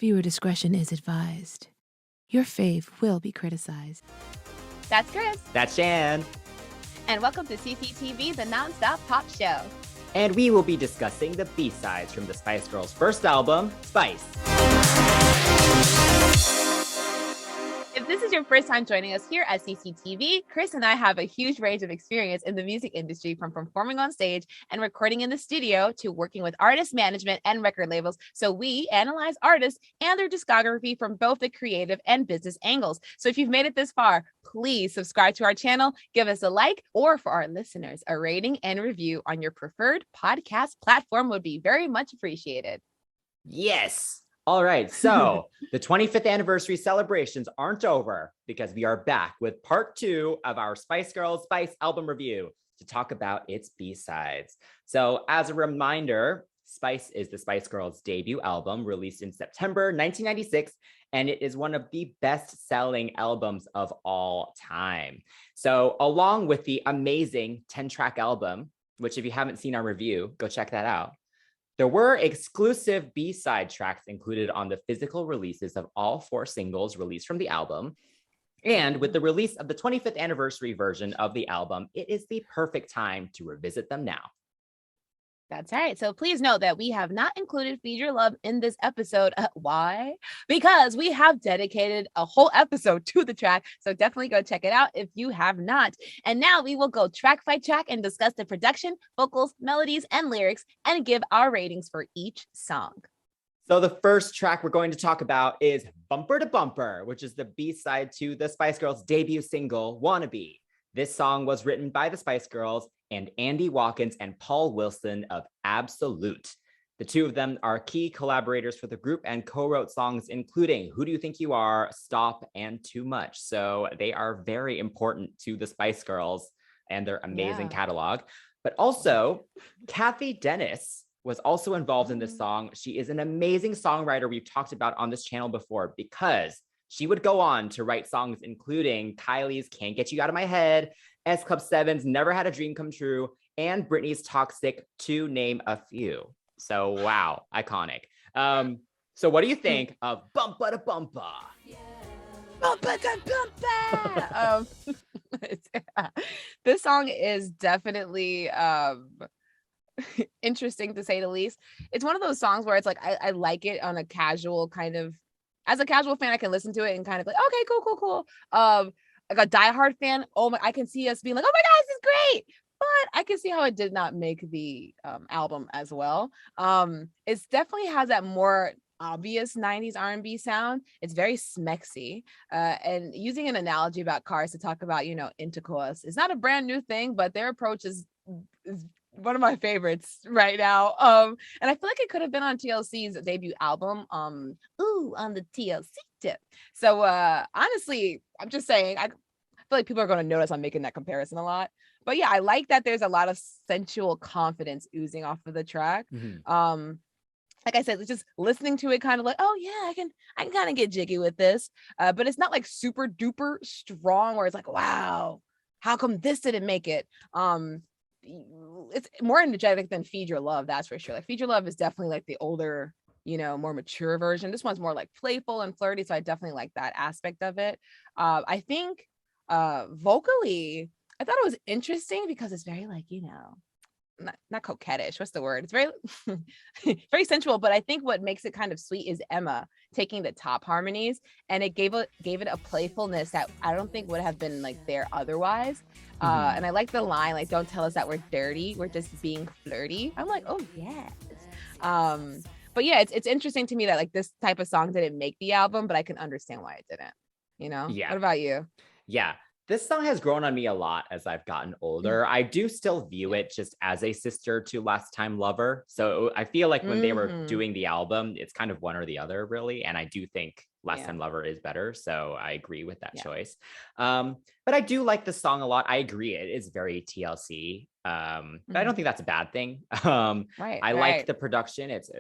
Viewer discretion is advised. Your fave will be criticized. That's Chris. That's Shan. And welcome to CCTV, the nonstop pop show. And we will be discussing the B-sides from the Spice Girls' first album, Spice. If this is your first time joining us here at CCTV, Chris and I have a huge range of experience in the music industry, from performing on stage and recording in the studio to working with artist management and record labels. So we analyze artists and their discography from both the creative and business angles. So if you've made it this far, please subscribe to our channel, give us a like, or for our listeners, a rating and review on your preferred podcast platform would be very much appreciated. Yes. All right, so the 25th anniversary celebrations aren't over, because we are back with part 2 of our Spice Girls Spice album review to talk about its B-sides. So as a reminder, Spice is the Spice Girls' debut album, released in September 1996, and it is one of the best-selling albums of all time. So along with the amazing 10-track album, which if you haven't seen our review, go check that out, there were exclusive B-side tracks included on the physical releases of all 4 singles released from the album. And with the release of the 25th anniversary version of the album, it is the perfect time to revisit them now. That's right. So please note that we have not included Feed Your Love in this episode. Why? Because we have dedicated a whole episode to the track. So definitely go check it out if you have not. And now we will go track by track and discuss the production, vocals, melodies, and lyrics, and give our ratings for each song. So the first track we're going to talk about is Bumper to Bumper, which is the B-side to the Spice Girls' debut single, Wannabe. This song was written by the Spice Girls and Andy Watkins and Paul Wilson of Absolute. The two of them are key collaborators for the group and co-wrote songs including Who Do You Think You Are, Stop, and Too Much. So they are very important to the Spice Girls and their amazing catalog. But also, Kathy Dennis was also involved in this song. She is an amazing songwriter we've talked about on this channel before, because she would go on to write songs including Kylie's Can't Get You Out of My Head, S Club 7's Never Had a Dream Come True, and Britney's Toxic, to name a few. So wow, iconic. So what do you think of Bumpa to Bumpa? Bumpa to Bumpa! This song is definitely interesting, to say the least. It's one of those songs where it's like I like it on a casual kind of, as a casual fan, I can listen to it and kind of like, okay, cool. Like a diehard fan, I can see us being like, oh my God, this is great. But I can see how it did not make the album as well. It definitely has that more obvious 90s R&B sound. It's very smexy. And using an analogy about cars to talk about, intercourse is not a brand new thing, but their approach is one of my favorites right now. And I feel like it could have been on TLC's debut album, on the TLC tip. So honestly, I'm just saying, I feel like people are going to notice I'm making that comparison a lot. But yeah, I like that there's a lot of sensual confidence oozing off of the track. Like I said, it's just listening to it kind of like, oh yeah, I can kind of get jiggy with this. But it's not like super duper strong where it's like, wow, how come this didn't make it? It's more energetic than Feed Your Love, that's for sure. Like Feed Your Love is definitely like the older, more mature version. This one's more like playful and flirty, so I definitely like that aspect of it. I think vocally, I thought it was interesting because it's very like, not coquettish. What's the word? It's very very sensual, but I think what makes it kind of sweet is Emma taking the top harmonies, and it gave it a playfulness that I don't think would have been like there otherwise. And I like the line, like, don't tell us that we're dirty, we're just being flirty. I'm like, oh yes. But yeah, it's interesting to me that like this type of song didn't make the album, but I can understand why it didn't. Yeah. What about you? Yeah. This song has grown on me a lot as I've gotten older. I do still view it just as a sister to Last Time Lover. So I feel like when they were doing the album, it's kind of one or the other, really. And I do think Last Time Lover is better. So I agree with that choice. But I do like the song a lot. I agree. It is very TLC. But I don't think that's a bad thing. I like the production. It's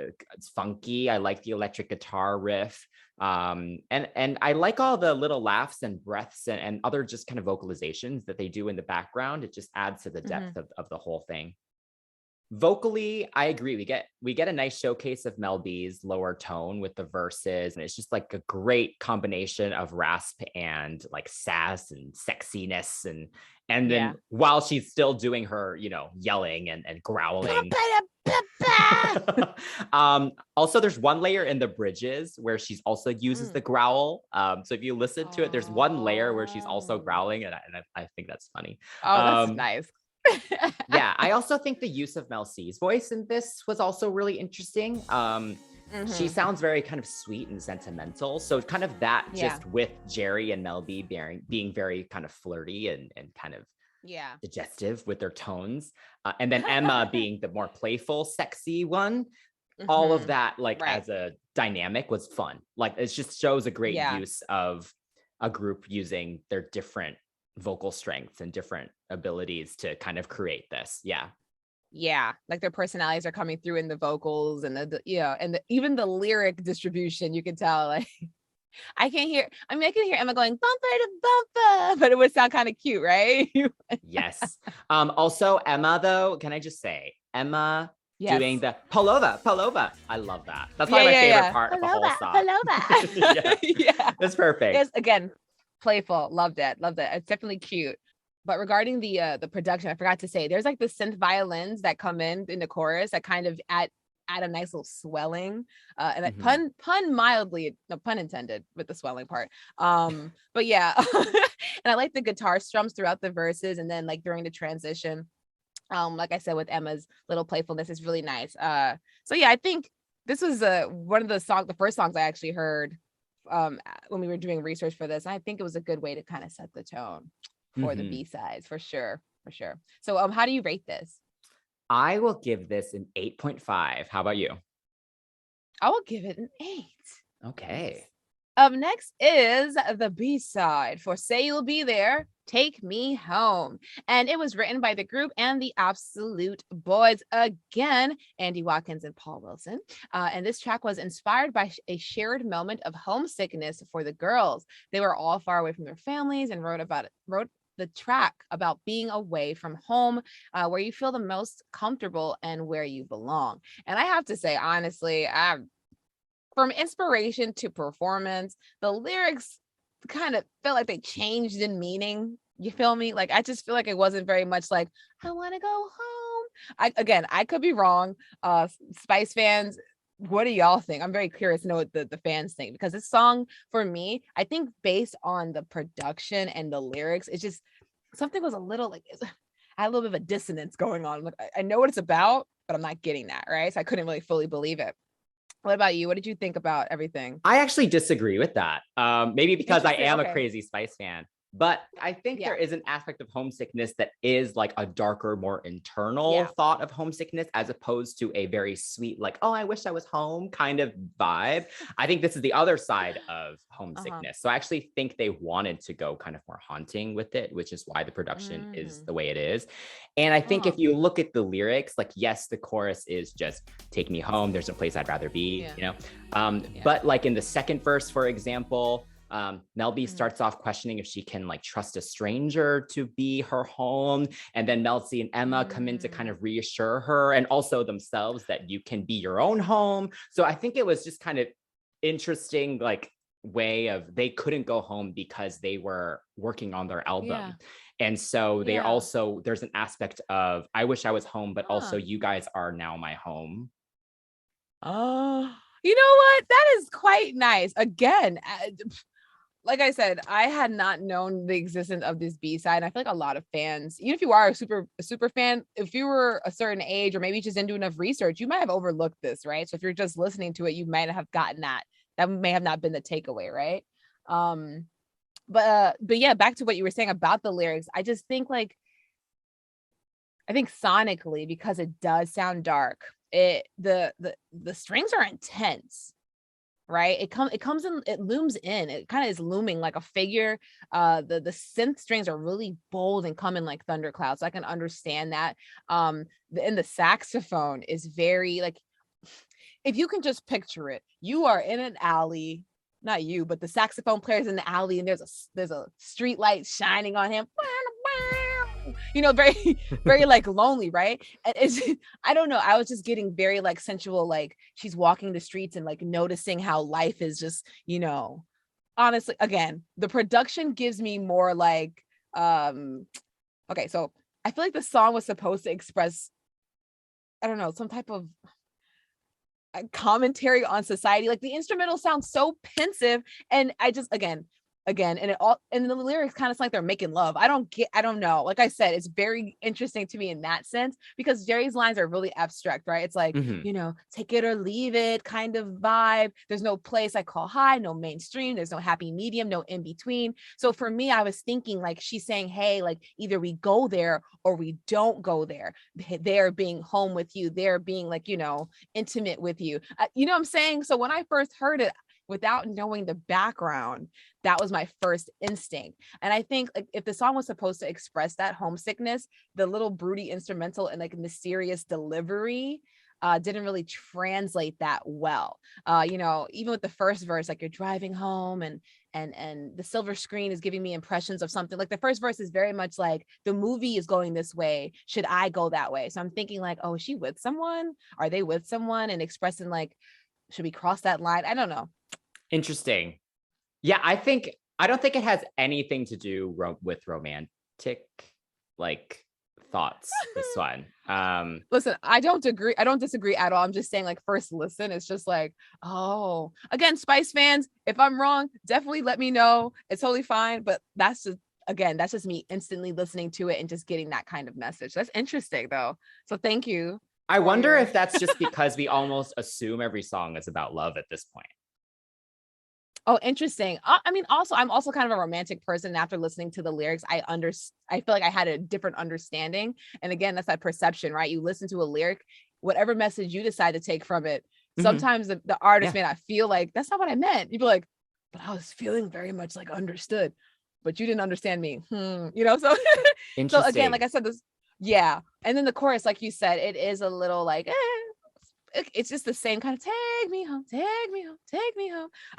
funky. I like the electric guitar riff. And I like all the little laughs and breaths and other just kind of vocalizations that they do in the background. It just adds to the depth of the whole thing. Vocally, I agree. We get a nice showcase of Mel B's lower tone with the verses, and it's just like a great combination of rasp and like sass and sexiness, and Yeah. then while she's still doing her, yelling and growling. Also, there's one layer in the bridges where she's also uses the growl. So if you listen to it, there's one layer where she's also Oh. growling, and I think that's funny. Oh, that's Um, nice. yeah, I also think the use of Mel C's voice in this was also really interesting. She Mhm. sounds very kind of sweet and sentimental. So kind of that Yeah. just with Jerry and Mel B being very kind of flirty and kind of Yeah. suggestive with their tones. And then Emma being the more playful, sexy one. All of Mhm. that, like Right. as a dynamic, was fun. Like it just shows a great Yeah. use of a group using their different vocal strengths and different abilities to kind of create this. Yeah. Yeah, like their personalities are coming through in the vocals and and even the lyric distribution, you can tell like I can hear Emma going bumper to bumper, but it would sound kind of cute, right? Yes. Also, Emma, though, can I just say, Emma Yes. doing the Palova, Palova. I love that. That's Yeah, probably my yeah, favorite yeah. part of the whole Paloma, song. Paloma. Yeah, Yeah. that's perfect. Yes, again, playful. Loved it. Loved it. It's definitely cute. But regarding the production, I forgot to say there's like the synth violins that come in the chorus that kind of add a nice little swelling. And that Mhm. pun mildly, no pun intended with the swelling part. But yeah. And I like the guitar strums throughout the verses and then like during the transition. Like I said, with Emma's little playfulness is really nice. So yeah, I think this was one of the first songs I actually heard when we were doing research for this. And I think it was a good way to kind of set the tone for the Mhm. B-sides for sure. For sure. So how do you rate this? I will give this an 8.5. How about you? I will give it an 8. Nice. Okay. Up next is the B-side for Say You'll Be There, Take Me Home. And it was written by the group and the Absolute Boys again, Andy Watkins and Paul Wilson. And this track was inspired by a shared moment of homesickness for the girls. They were all far away from their families and wrote the track about being away from home, where you feel the most comfortable and where you belong. And I have to say, honestly, from inspiration to performance, the lyrics kind of felt like they changed in meaning. You feel me? Like I just feel like it wasn't very much like I want to go home. I could be wrong. Spice fans, what do y'all think? I'm very curious to know what the fans think because this song for me, I think based on the production and the lyrics, it's just something was a little like I had a little bit of a dissonance going on. Like I know what it's about, but I'm not getting that, right? So I couldn't really fully believe it. What about you? What did you think about everything? I actually disagree with that. Maybe because I Interesting. am a Okay. crazy Spice fan, but I think Yeah. there is an aspect of homesickness that is like a darker, more internal Yeah. thought of homesickness as opposed to a very sweet, like, oh, I wish I was home kind of vibe. I think this is the other side of homesickness. So I actually think they wanted to go kind of more haunting with it, which is why the production is Mhm. the way it is. And I think Huh. if you look at the lyrics, like, yes, the chorus is just take me home. There's no place I'd rather be, Yeah. Yeah. But like in the second verse, for example, Mel B Mhm. starts off questioning if she can like trust a stranger to be her home. And then Mel C and Emma come in to kind of reassure her and also themselves that you can be your own home. So I think it was just kind of interesting, like way of they couldn't go home because they were working on their album. Yeah. And so they Yeah. also, there's an aspect of, I wish I was home, but also Huh. you guys are now my home. Oh, you know what? That is quite nice. Again, like I said, I had not known the existence of this B-side. And I feel like a lot of fans, even if you are a super fan, if you were a certain age or maybe just didn't do enough research, you might have overlooked this, right? So if you're just listening to it, you might have gotten that. That may have not been the takeaway, right? But yeah, back to what you were saying about the lyrics. I just think like I think sonically, because it does sound dark, the strings are intense, right? It comes in, it looms in, it kind of is looming like a figure. The synth strings are really bold and come in like thunderclouds. So I can understand that. And the saxophone is very like if you can just picture it, you are in an alley, not you, but the saxophone player's in the alley, and there's a street light shining on him. very, very like lonely, right? And it's, I don't know. I was just getting very like sensual, like she's walking the streets and like noticing how life is just, honestly, again, the production gives me more like, okay, so I feel like the song was supposed to express, I don't know, some type of commentary on society. Like the instrumental sounds so pensive, and I just again, and the lyrics kind of sound like they're making love. I don't know. Like I said, it's very interesting to me in that sense because Jerry's lines are really abstract, right? It's like, take it or leave it kind of vibe. There's no place I call high, no mainstream, there's no happy medium, no in between. So for me, I was thinking like she's saying, hey, like either we go there or we don't go there. There being home with you, there being like, intimate with you. You know what I'm saying? So when I first heard it, without knowing the background, that was my first instinct. And I think like if the song was supposed to express that homesickness, the little broody instrumental and like mysterious delivery didn't really translate that well. Even with the first verse, like you're driving home and the silver screen is giving me impressions of something. Like the first verse is very much like the movie is going this way. Should I go that way? So I'm thinking like, oh, is she with someone? Are they with someone? And expressing like, should we cross that line? I don't know. Interesting. Yeah, I don't think it has anything to do with romantic like thoughts. This one. Listen, I don't disagree at all. I'm just saying, like, first listen, it's just like, oh, again, Spice fans, if I'm wrong, definitely let me know. It's totally fine. But that's just me instantly listening to it and just getting that kind of message. That's interesting though. So thank you. I wonder if that's just because we almost assume every song is about love at this point. Oh, interesting. I mean, also, I'm also kind of a romantic person. And after listening to the lyrics, I feel like I had a different understanding. And again, that's that perception, right? You listen to a lyric, whatever message you decide to take from it. Sometimes the artist may not feel like that's not what I meant. You'd be like, but I was feeling very much like understood, but you didn't understand me. So so again, like I said, yeah. And then the chorus, like you said, it is a little like, it's just the same kind of take me home, take me home, take me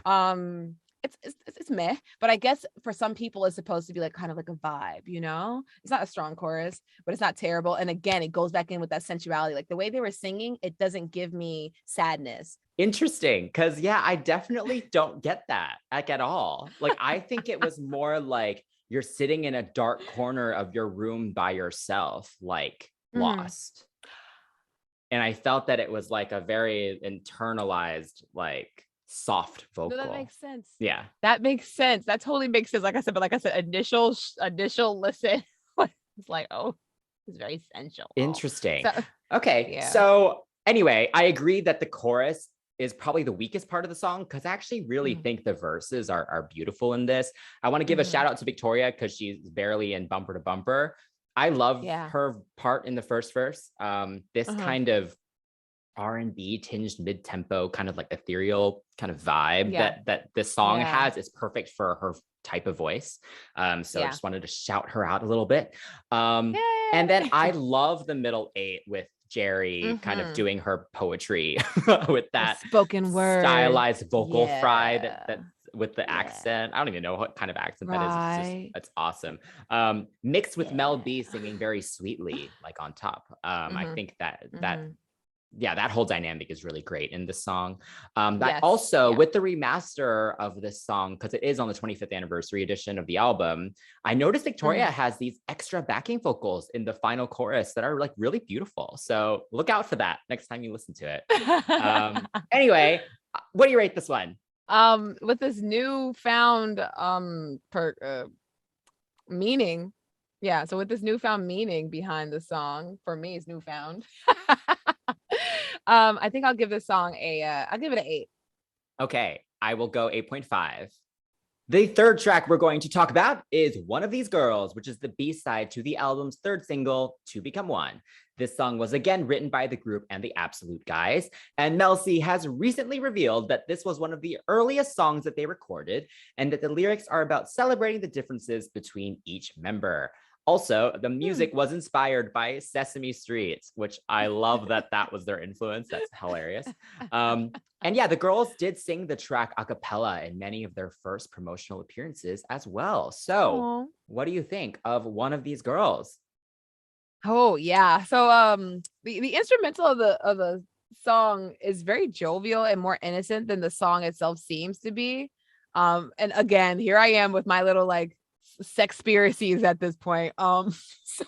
home. It's meh, but I guess for some people it's supposed to be like kind of like a vibe, It's not a strong chorus, but it's not terrible. And again, it goes back in with that sensuality. Like the way they were singing, it doesn't give me sadness. Interesting, because yeah, I definitely don't get that like at all. Like I think it was more like you're sitting in a dark corner of your room by yourself, like lost. And I felt that it was like a very internalized, like soft vocal. No, that makes sense. Yeah. That makes sense. That totally makes sense. Like I said, initial listen it's like, oh, it's very sensual. Interesting. So, okay. yeah. So anyway, I agree that the chorus is probably the weakest part of the song because I actually really think the verses are beautiful in this. I want to give a shout out to Victoria because she's barely in Bumper to Bumper. I love her part in the first verse. This kind of R&B tinged mid-tempo, kind of like ethereal kind of vibe that this song has is perfect for her type of voice. So I just wanted to shout her out a little bit. And then I love the middle eight with Jerry kind of doing her poetry with that spoken word stylized vocal fry that with the accent. I don't even know what kind of accent that is. It's awesome. Mixed with Mel B singing very sweetly, like on top. I think that that whole dynamic is really great in this song. With the remaster of this song, because it is on the 25th anniversary edition of the album, I noticed Victoria has these extra backing vocals in the final chorus that are like really beautiful. So look out for that next time you listen to it. Anyway, what do you rate this one? With this newfound meaning, so with this newfound meaning behind the song, for me is newfound. I think I'll give this song I'll give it an 8. Okay, I will go 8.5. The third track we're going to talk about is One of These Girls, which is the B-side to the album's third single, To Become One. This song was again written by the group and the Absolute Guys, and Mel C has recently revealed that this was one of the earliest songs that they recorded, and that the lyrics are about celebrating the differences between each member. Also, the music was inspired by Sesame Street, which I love that was their influence. That's hilarious. And yeah, the girls did sing the track a cappella in many of their first promotional appearances as well. So what do you think of One of These Girls? Oh yeah. So the instrumental of the song is very jovial and more innocent than the song itself seems to be. And again, here I am with my little like sexpiracies at this point. So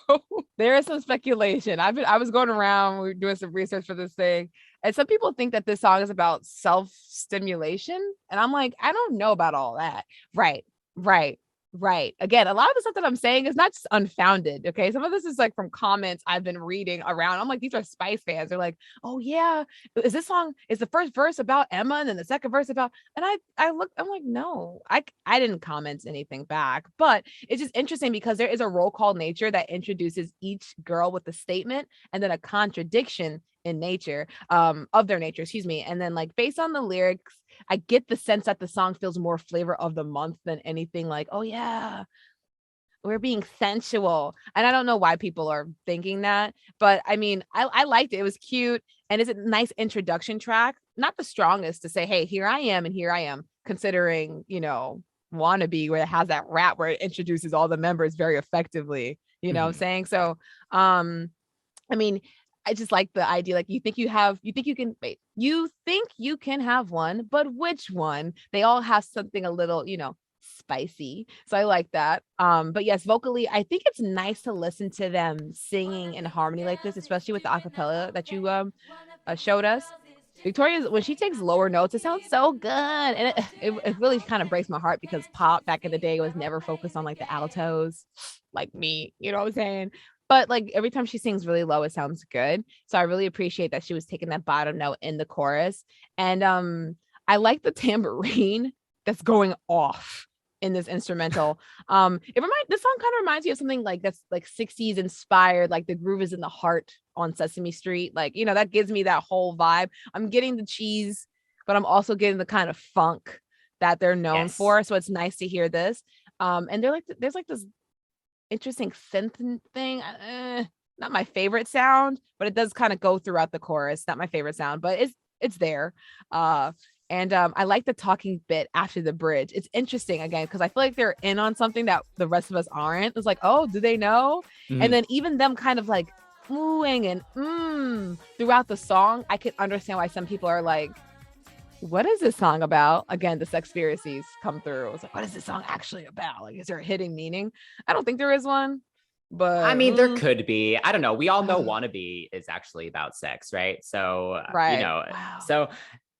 there is some speculation. I was going around, we were doing some research for this thing, and some people think that this song is about self-stimulation. And I'm like, I don't know about all that. Right, right. Right. Again, a lot of the stuff that I'm saying is not just unfounded. Okay. Some of this is like from comments I've been reading around. I'm like, these are Spice fans. They're like, oh yeah, is this song is the first verse about Emma and then the second verse about, and I look, I'm like, no, I didn't comment anything back, but it's just interesting because there is a roll call nature that introduces each girl with a statement and then a contradiction in nature, of their nature, excuse me. And then like based on the lyrics, I get the sense that the song feels more flavor of the month than anything like, oh yeah, we're being sensual. And I don't know why people are thinking that, but I mean, I liked it. It was cute. And it's a nice introduction track. Not the strongest to say, hey, here I am and here I am, considering, Wannabe, where it has that rap where it introduces all the members very effectively. You know what I'm Mhm. saying? So I mean, I just like the idea, like you think you can have one, but which one? They all have something a little, spicy. So I like that. But yes, vocally, I think it's nice to listen to them singing in harmony like this, especially with the acapella that you showed us. Victoria's when she takes lower notes, it sounds so good, and it really kind of breaks my heart because pop back in the day was never focused on like the altos, like me. You know what I'm saying? But like every time she sings really low, it sounds good. So I really appreciate that she was taking that bottom note in the chorus, and I like the tambourine that's going off in this instrumental. This song kind of reminds me of something like that's like 60s inspired, like the groove is in the heart on Sesame Street. Like, that gives me that whole vibe. I'm getting the cheese, but I'm also getting the kind of funk that they're known Yes. for. So it's nice to hear this. And there's like this interesting synth thing. Not my favorite sound, but it does kind of go throughout the chorus. Not my favorite sound, but it's there. And I like the talking bit after the bridge. It's interesting again because I feel like they're in on something that the rest of us aren't. It's like, oh, do they know? And Mhm. then even them kind of like oohing and throughout the song, I could understand why some people are like, what is this song about? Again, the sexpiracies come through. I was like, what is this song actually about? Like, is there a hidden meaning? I don't think there is one, I but mean, there could be. I don't know. We all know ugh, Wannabe is actually about sex, right? So, right. Wow. so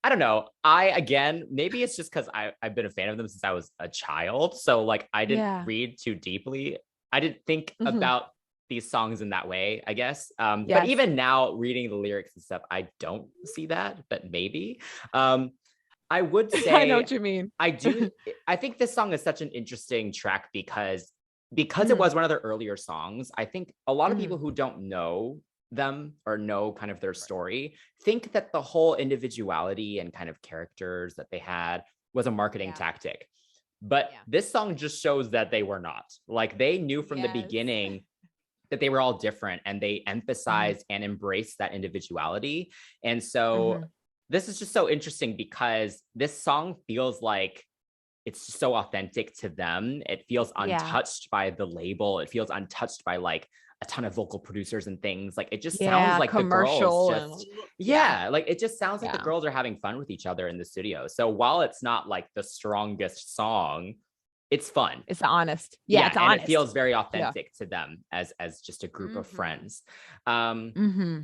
I don't know. Again, maybe it's just because I've been a fan of them since I was a child. So, like, I didn't Yeah. read too deeply. I didn't think Hmm. about these songs in that way, I guess. But Yes. even now, reading the lyrics and stuff, I don't see that, but maybe. Um, I would I know say what you mean. I do. I think this song is such an interesting track because it Hmm. was one of their earlier songs. I think a lot of Hmm. people who don't know them or know kind of their Right. story think that the whole individuality and kind of characters that they had was a marketing Yeah. tactic. But Yeah. this song just shows that they were not. Like they knew from the Yes. beginning that they were all different and they Hmm. emphasized and embraced that individuality. And so Hmm. this is just so interesting because this song feels like it's just so authentic to them. It feels Yeah. untouched by the label. It feels untouched by like a ton of vocal producers and things. Like it just sounds Yeah. like the girls Commercial and just, yeah. yeah, like it just sounds like the Yeah. girls are having fun with each other in the studio. So while it's not like the strongest song, it's fun. It's honest. Yeah. Yeah, It's and it honest. feels very Yeah. authentic to them as just a group of Hmm. friends. Um, Hmm.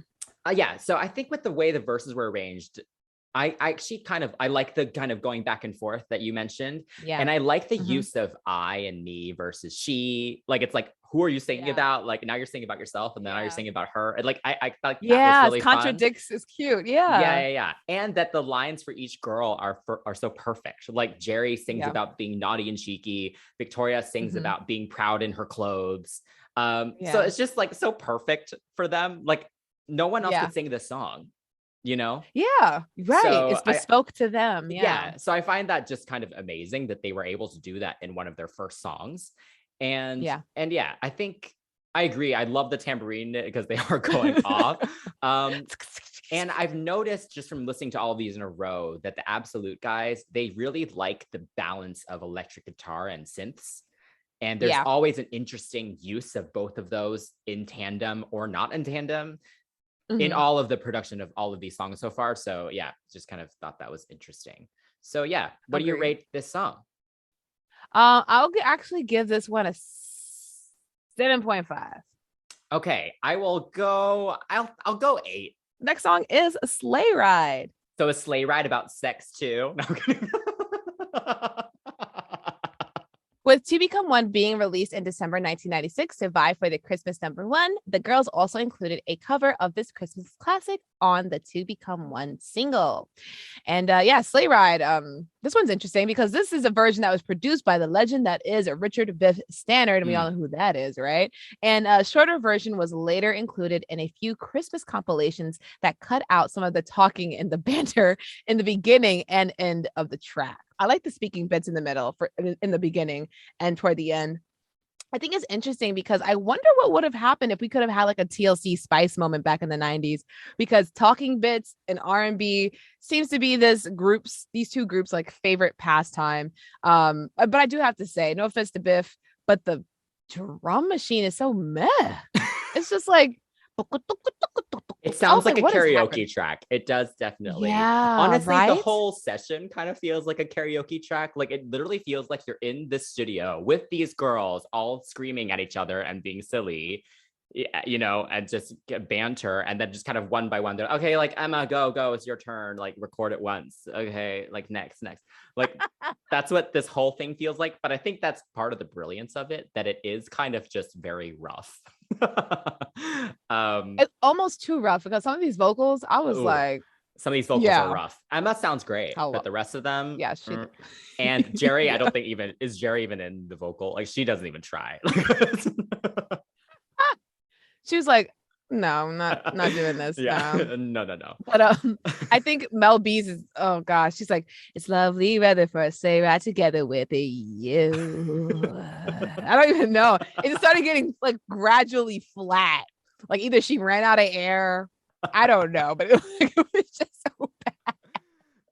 yeah, so I think with the way the verses were arranged, I actually I like the kind of going back and forth that you mentioned. Yeah. And I like the Hmm. use of I and me versus she. Like it's like, who are you singing Yeah. about? Like now you're singing about yourself, and then now you're Yeah. singing about her. And like I thought that was Yeah. It's really fun. contradicts. It's cute. Yeah, Yeah. yeah, yeah. And that the lines for each girl are so perfect. Like Jerry sings Yeah. about being naughty and cheeky. Victoria sings Hmm. about being proud in her clothes. So Yeah. it's just like so perfect for them. Like no one else Yeah. could sing this song, you know? Yeah. Right. So It's bespoke to them. Yeah. yeah, so I find that just kind of amazing that they were able to do that in one of their first songs. Yeah. And yeah, I think I agree. I love the tambourine because they are going off. Um, and I've noticed just from listening to all of these in a row that the Absolute guys, they really like the balance of electric guitar and synths. And there's Yeah. always an interesting use of both of those in tandem or not in tandem in Mhm. all of the production of all of these songs so far. So yeah, just kind of thought that was interesting. So yeah, what do you Agreed. rate this song? Actually give this one a 7.5. Okay, I'll go 8. Next song is Sleigh Ride. So a sleigh ride about sex too. No, I'm kidding. With To Become One being released in December 1996 to vie for the Christmas #1, the girls also included a cover of this Christmas classic on the To Become One single. And Sleigh Ride. This one's interesting because this is a version that was produced by the legend that is Richard Biff Stannard, and we all know who that is, right? And a shorter version was later included in a few Christmas compilations that cut out some of the talking and the banter in the beginning and end of the track. I like the speaking bits in the middle in the beginning and toward the end. I think it's interesting because I wonder what would have happened if we could have had like a TLC Spice moment back in the 90s, because talking bits and R&B seems to be these two groups like favorite pastime. But I do have to say, no offense to Biff, but the drum machine is so meh. It's just like it sounds like a what is karaoke happening? track. It does definitely. Yeah, Honestly, the right? whole session kind of feels like a karaoke track. Like it literally feels like you're in the studio with these girls all screaming at each other and being silly, you know, and just get banter. And then just kind of one by one, they're okay, like Emma, go, it's your turn. Like record it once. Okay, like next. Like that's what this whole thing feels like. But I think that's part of the brilliance of it, that it is kind of just very rough. It's almost too rough because some of these vocals, I was Ooh. like, Some of these vocals are rough. Emma sounds great, but the rest of them, yeah, she and Jerry, yeah. I don't think is Jerry even in the vocal. Like she doesn't even try. She was like, no, not doing this. Yeah, No. no. But I think Mel B's is, oh gosh, she's like, it's lovely weather for a sleigh ride together with you. I don't even know. It started getting like gradually flat. Like either she ran out of air. I don't know, but it was just so bad.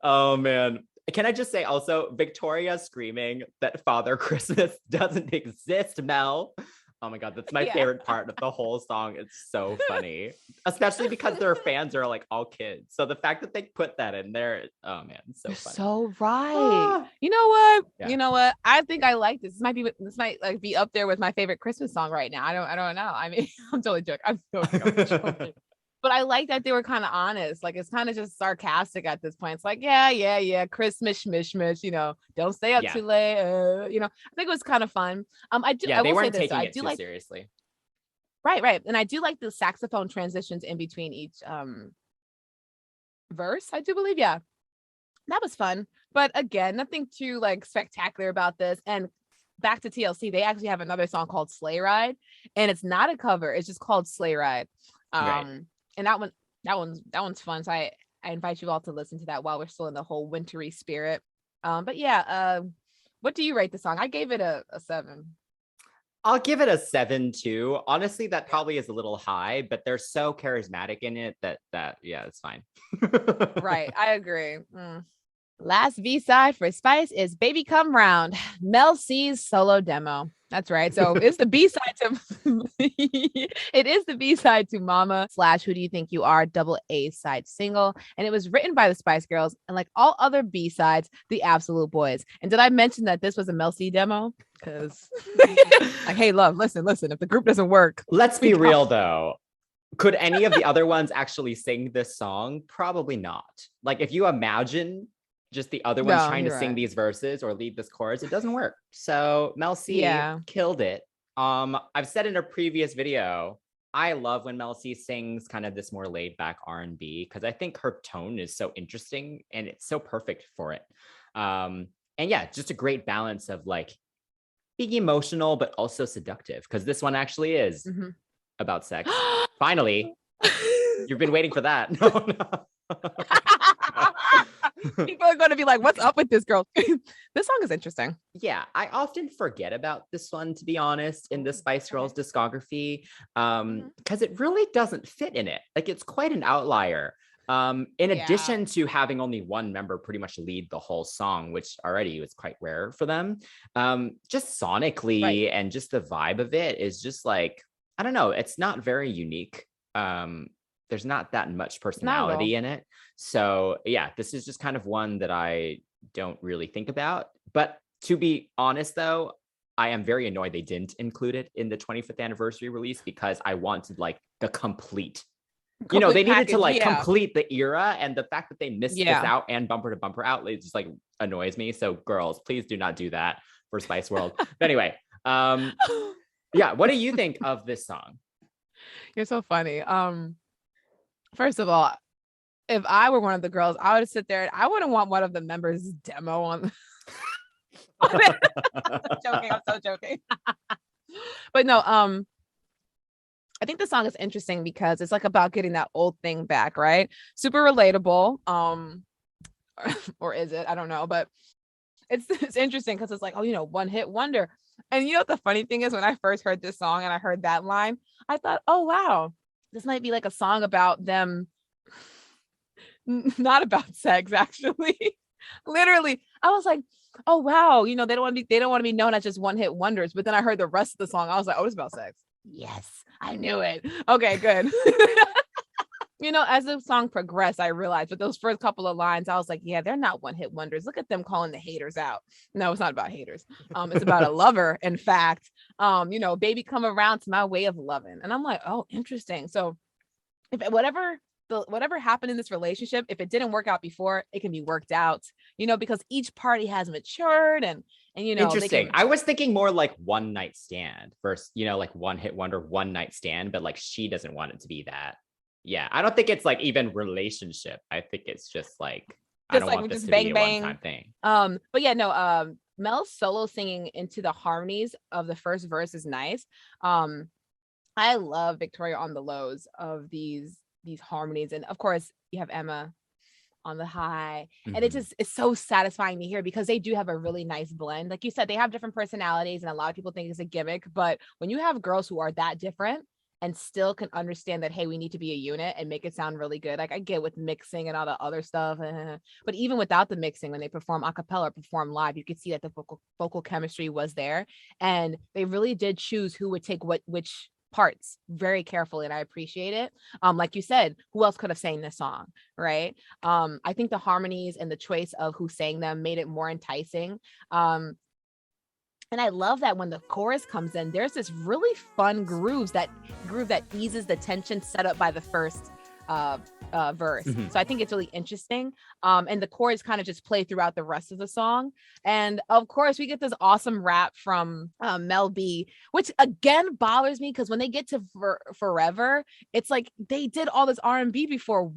Oh man. Can I just say also, Victoria screaming that Father Christmas doesn't exist, Mel. Oh my God, that's my favorite part of the whole song. It's so funny, especially because their fans are like all kids. So the fact that they put that in there, oh man, it's so You're funny. so right. You know what? Yeah. You know what? I think I like this. This might like be up there with my favorite Christmas song right now. I don't know. I mean, I'm totally joking. I'm joking. But I like that they were kind of honest. Like it's kind of just sarcastic at this point. It's like, yeah, Christmas mishmish, you know, don't stay up too late. You know, I think it was kind of fun. I do. Yeah, I they will weren't say this, taking I it do too like seriously. Right. And I do like the saxophone transitions in between each verse, I do believe. Yeah. That was fun. But again, nothing too like spectacular about this. And back to TLC, they actually have another song called Sleigh Ride, and it's not a cover. It's just called Sleigh Ride. And that one's fun. So I invite you all to listen to that while we're still in the whole wintry spirit. But yeah, what do you rate the song? I gave it a 7. I'll give it a 7 too. Honestly, that probably is a little high, but they're so charismatic in it that yeah, it's fine. Right, I agree. Last B-side for Spice is Baby Come Round, Mel C's solo demo. That's right. So it's the B-side to it is the B-side to Mama / Who Do You Think You Are double A side single. And it was written by the Spice Girls and like all other B-sides, the Absolute Boys. And did I mention that this was a Mel C demo? Because like, hey, love, listen, if the group doesn't work. Let's be real though. Could any of the other ones actually sing this song? Probably not. Like if you imagine just the other ones trying to sing these verses or lead this chorus, it doesn't work. So Mel C killed it. I've said in a previous video, I love when Mel C sings kind of this more laid back R&B because I think her tone is so interesting and it's so perfect for it. And yeah, just a great balance of like being emotional but also seductive, because this one actually is about sex. Finally, you've been waiting for that. No. People are going to be like, what's up with this girl? This song is interesting. Yeah, I often forget about this one, to be honest, in the Spice Girls discography, because it really doesn't fit in it. Like it's quite an outlier. In Yeah. addition to having only one member pretty much lead the whole song, which already was quite rare for them, just sonically Right. and just the vibe of it is just like, I don't know, it's not very unique. There's not that much Not at all. personality in it. So yeah, this is just kind of one that I don't really think about. But to be honest though, I am very annoyed they didn't include it in the 25th anniversary release because I wanted like the complete, you know, they Complete needed to package, like yeah. complete the era, and the fact that they missed this Yeah. out and bumper to bumper out, it just like annoys me. So girls, please do not do that for Spice World. But anyway, yeah, what do you think of this song? You're so funny. First of all, if I were one of the girls, I would sit there and I wouldn't want one of the members' demo on. I'm joking. I'm so joking. But no, I think the song is interesting because it's like about getting that old thing back, right? Super relatable. Or is it? I don't know, but it's interesting because it's like, oh, you know, one hit wonder. And you know what the funny thing is, when I first heard this song and I heard that line, I thought, oh wow, this might be like a song about them. Not about sex, actually. Literally, I was like, oh wow, you know, they don't want to be known as just one hit wonders. But then I heard the rest of the song, I was like, oh, it's about sex. Yes, I knew it. Okay, good. You know, as the song progressed, I realized with those first couple of lines, I was like, yeah, they're not one hit wonders. Look at them calling the haters out. No, it's not about haters. It's about a lover. In fact, you know, baby, come around to my way of loving. And I'm like, oh, interesting. So if whatever happened in this relationship, if it didn't work out before, it can be worked out, you know, because each party has matured and you know, Interesting. I was thinking more like one night stand versus, you know, like one hit wonder, one night stand, but like she doesn't want it to be that. Yeah, I don't think it's like even relationship. I think it's just like I don't want this to be a one-time thing. But yeah, no, Mel's solo singing into the harmonies of the first verse is nice. I love Victoria on the lows of these harmonies, and of course you have Emma on the high, and it's so satisfying to hear because they do have a really nice blend. Like you said, they have different personalities, and a lot of people think it's a gimmick, but when you have girls who are that different and still can understand that, hey, we need to be a unit and make it sound really good. Like I get with mixing and all the other stuff, but even without the mixing, when they perform a cappella, perform live, you could see that the vocal chemistry was there, and they really did choose who would take which parts very carefully, and I appreciate it. Like you said, who else could have sang this song, right? I think the harmonies and the choice of who sang them made it more enticing. And I love that when the chorus comes in, there's this really fun groove that eases the tension set up by the first verse. So I think it's really interesting. And the chords kind of just play throughout the rest of the song. And of course, we get this awesome rap from Mel B, which again bothers me because when they get to Forever, it's like they did all this R&B before.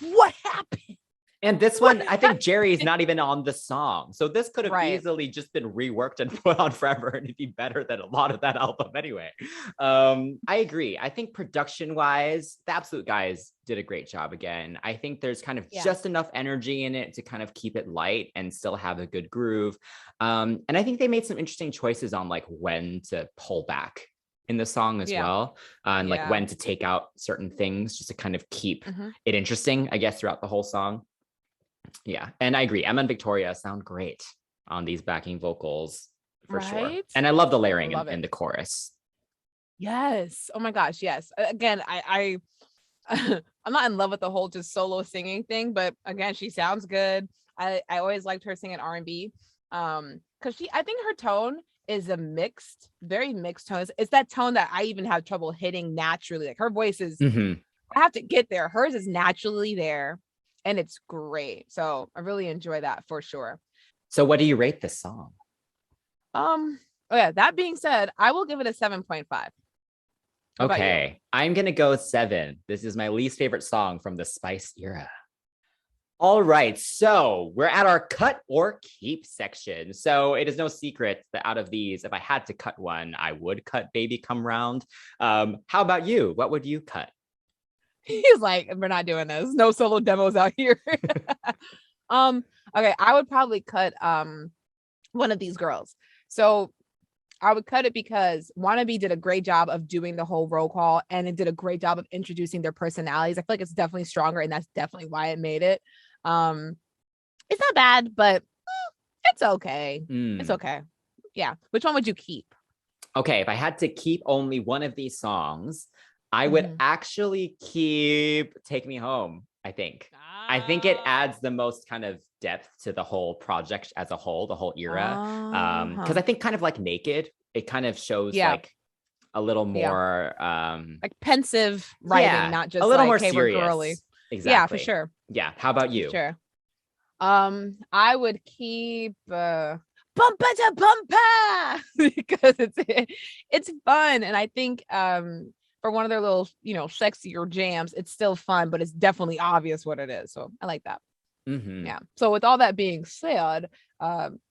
What happened? And this one, I think Jerry's not even on the song. So this could have easily just been reworked and put on Forever, and it'd be better than a lot of that album anyway. I agree. I think production-wise, the Absolute Guys did a great job again. I think there's kind of just enough energy in it to kind of keep it light and still have a good groove. And I think they made some interesting choices on like when to pull back in the song as well, and like when to take out certain things just to kind of keep it interesting, I guess, throughout the whole song. Yeah, and I agree. Emma and Victoria sound great on these backing vocals for sure. And I love the layering in the chorus. Yes. Oh my gosh. Yes. Again, I'm not in love with the whole just solo singing thing, but again, she sounds good. I always liked her singing R&B. Because I think her tone is very mixed tones. It's that tone that I even have trouble hitting naturally. Like her voice is, I have to get there. Hers is naturally there. And it's great. So I really enjoy that for sure. So what do you rate this song? Oh yeah, that being said, I will give it a 7.5. Okay, I'm gonna go 7. This is my least favorite song from the Spice era. All right, so we're at our cut or keep section. So it is no secret that out of these, if I had to cut one, I would cut Baby Come Round. How about you? What would you cut? He's like, we're not doing this. No solo demos out here. Okay, I would probably cut one of these girls. So I would cut it because Wannabe did a great job of doing the whole roll call, and it did a great job of introducing their personalities. I feel like it's definitely stronger, and that's definitely why it made it. It's not bad, but it's okay. It's okay. Yeah. Which one would you keep? Okay, if I had to keep only one of these songs, I would actually keep Take Me Home, I think. I think it adds the most kind of depth to the whole project as a whole, the whole era. Because I think kind of like Naked, it kind of shows like a little more like pensive writing, not just a little like, more hey, serious. we're girly. Exactly. Yeah, for sure. Yeah. How about you? Sure. I would keep Bumpa to Bumpa because it's fun, and I think for one of their little, sexier jams, it's still fun, but it's definitely obvious what it is. So I like that. Yeah. So with all that being said,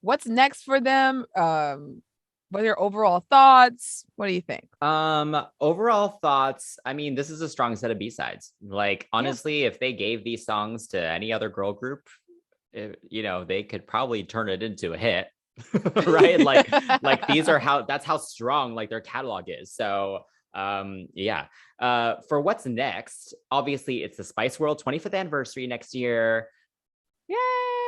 what's next for them? What are your overall thoughts? What do you think? Overall thoughts, I mean, this is a strong set of B-sides. Like, honestly, if they gave these songs to any other girl group, they could probably turn it into a hit. Right? Like that's how strong like their catalog is. So for what's next, obviously it's the Spice World 25th anniversary next year. Yay!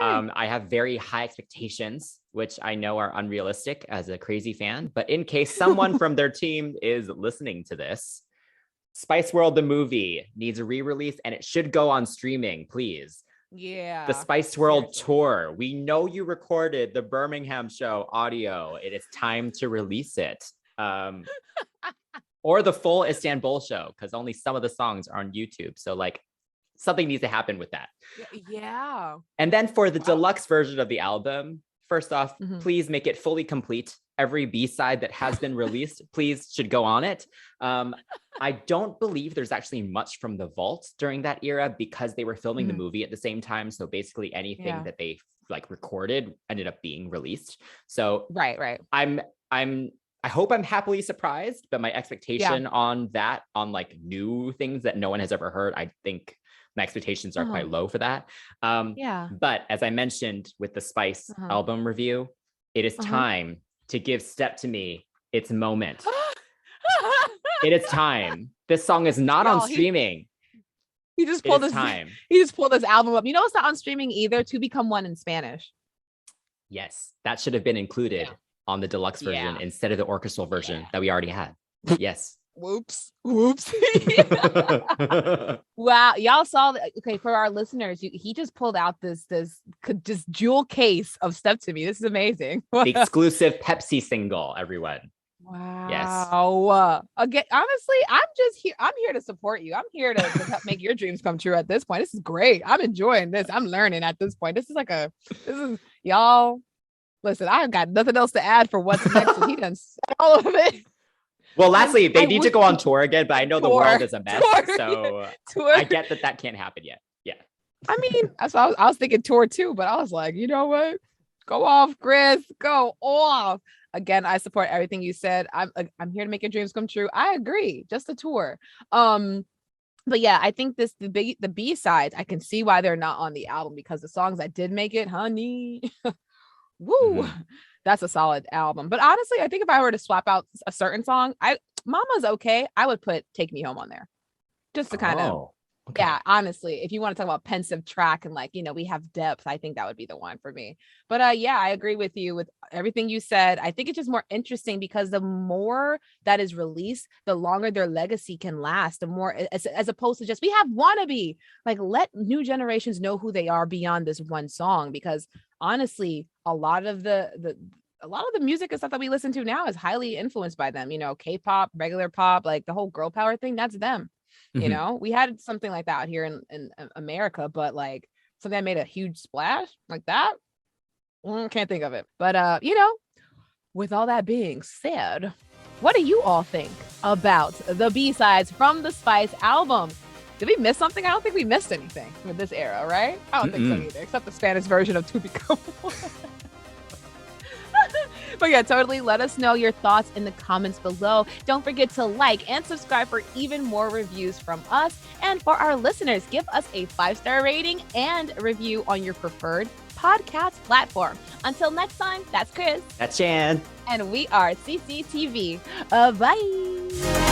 I have very high expectations, which I know are unrealistic as a crazy fan, but in case someone from their team is listening to this, Spice World the movie needs a re-release, and it should go on streaming, please. Yeah. The Spice World tour. We know you recorded the Birmingham show audio. It is time to release it. Or the full Istanbul show, because only some of the songs are on YouTube. So like something needs to happen with that. Yeah. And then for the deluxe version of the album, first off, please make it fully complete. Every B-side that has been released, please should go on it. I don't believe there's actually much from the vault during that era because they were filming the movie at the same time. So basically anything that they like recorded ended up being released. So right. I hope I'm happily surprised, but my expectation on like new things that no one has ever heard, I think my expectations are quite low for that. But as I mentioned with the Spice album review, it is time to give Step to Me its moment. It is time. This song is not on streaming. He just pulled this time. He just pulled this album up. You know, it's not on streaming either. To Become One in Spanish. Yes, that should have been included on the deluxe version instead of the orchestral version that we already had. Yes. Whoops. Wow, y'all saw that. Okay, for our listeners, he just pulled out this just jewel case of Step to Me. This is amazing. The exclusive Pepsi single, everyone. Wow. Yes. Again, honestly, I'm here to support you. I'm here to help make your dreams come true at this point. This is great. I'm enjoying this. I'm learning at this point. This is y'all. Listen, I got nothing else to add for what's next. And he done said all of it. Well, lastly, they need to go on tour again, but I know the world is a mess. So I get that can't happen yet. Yeah. I mean, I was thinking tour too, but I was like, you know what? Go off, Chris. Go off. Again, I support everything you said. I'm here to make your dreams come true. I agree. Just a tour. But yeah, I think the B-sides, I can see why they're not on the album because the songs that did make it, honey. Woo. That's a solid album. But honestly, I think if I were to swap out a certain song, Mama's okay. I would put Take Me Home on there. Just to kind of okay. Yeah, honestly, if you want to talk about pensive track and like, we have depth, I think that would be the one for me. But I agree with you with everything you said. I think it's just more interesting because the more that is released, the longer their legacy can last, the more as opposed to just we have Wannabe. Like, let new generations know who they are beyond this one song, because honestly, a lot of the music and stuff that we listen to now is highly influenced by them. K-pop, regular pop, like the whole girl power thing, that's them. We had something like that here in America, but like something that made a huge splash like that, can't think of it. But with all that being said, what do you all think about the B-sides from the Spice album? Did we miss something? I don't think we missed anything with this era, right? I don't think so either, except the Spanish version of To Become One. But yeah, totally. Let us know your thoughts in the comments below. Don't forget to like and subscribe for even more reviews from us. And for our listeners, give us a 5-star rating and review on your preferred podcast platform. Until next time, that's Chris. That's Chan. And we are CCTV. Bye.